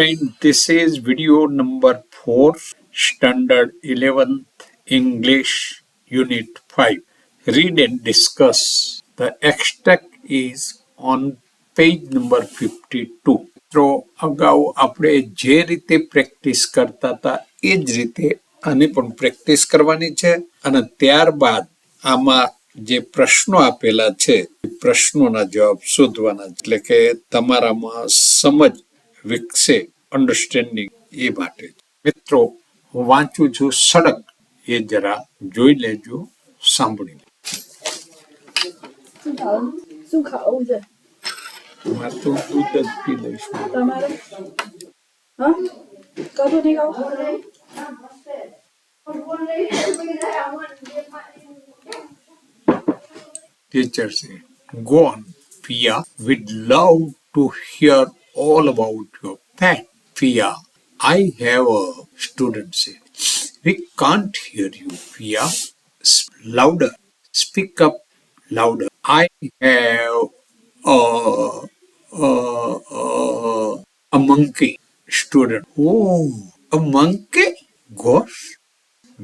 friend, this is video number 4, Standard 11th English Unit 5. Read and discuss. The extract is on page number 52. મિત્રો અગાઉ આપણે જે રીતે practice કરતા હતા એ જ રીતે આની પણ પ્રેક્ટિસ કરવાની છે અને ત્યારબાદ આમાં જે પ્રશ્નો આપેલા છે એ પ્રશ્નોના જવાબ શોધવાના એટલે કે તમારામાં સમજ વિકસે અન્ડરસ્ટેન્ડિંગ એ માટે મિત્રો હું વાંચું છું સડક એ જરા જોઈ લેજો સાંભળી શું ખાવું છે તમારે તો દૂધ જ પી લઈશું તમારે હા કશું નહીં ખાવું Teacher said, go on, Pia. We'd love to hear all about your pet. Pia, I have a student said. We can't hear you, Pia. Louder. Speak up louder. I have a monkey. Student. Oh, a monkey? Gosh.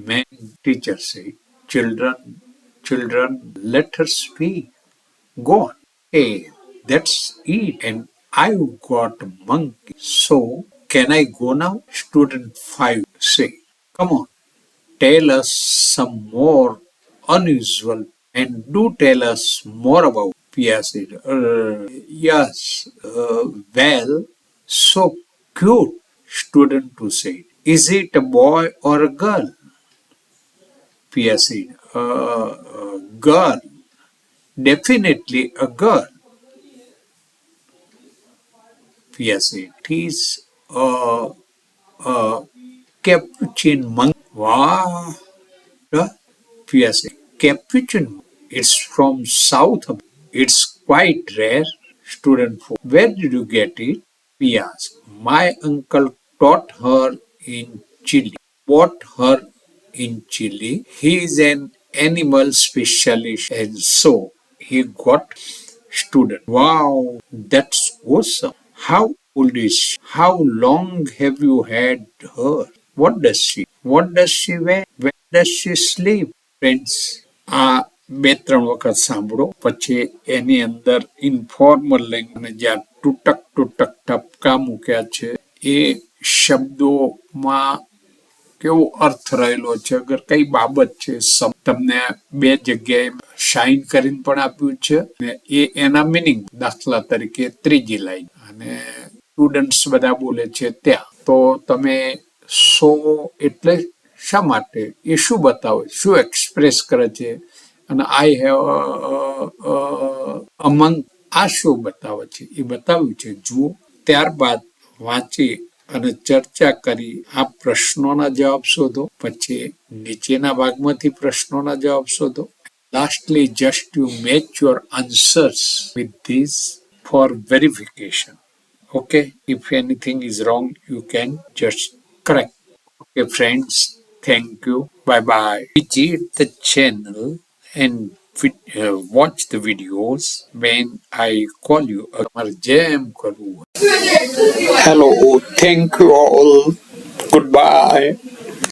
Man, teacher said. Children, let her speak. Go on. Hey, that's it. And I've got a monkey. So, can I go now? Student 5 say, come on. Tell us some more unusual and do tell us more about Pia said. Yes, well, so cute. Student 2 said, is it a boy or a girl? Pia said, girl, definitely a girl. Pia said, it is a capuchin monkey. Wow. Pia said, capuchin, it's from South America. It's quite rare. Student 4, where did you get it? Pia asked, my uncle taught her in Chile. Bought her in Chile. He is an animal specialist and so he got student. Wow, that's awesome. How old is she? How long have you had her? What does she wear? Where does she sleep? Friends, આ બે ત્રણ વખત સાંભળો પછી એની અંદર informal language જ્યાં તૂટક ટપકા મૂક્યા છે એ શબ્દોમાં કેવો અર્થ રહેલો છે અગર કઈ બાબત છે તમને બે જગ્યાએ શાઇન કરીને પણ આપ્યું છે ને એ એના મિનિંગ દાખલા તરીકે ત્રીજી લાઈન અને સ્ટુડન્ટ્સ બધા બોલે છે ત્યાં તો તમે સો એટલે શા માટે એ શું બતાવે શું એક્સપ્રેસ કરે છે અને આઈ હેવ અમંગ આ શું બતાવે છે એ બતાવ્યું છે જુઓ ત્યારબાદ વાંચી અને ચર્ચા કરી આ પ્રશ્નોના જવાબ શોધો પછી નીચેના ભાગમાંથી પ્રશ્નોના જવાબ શોધો lastly just you match your answers with this for verification okay if anything is wrong you can just correct okay friends thank you bye bye visit the channel and watch the videos when I call you jam karu hello thank you all goodbye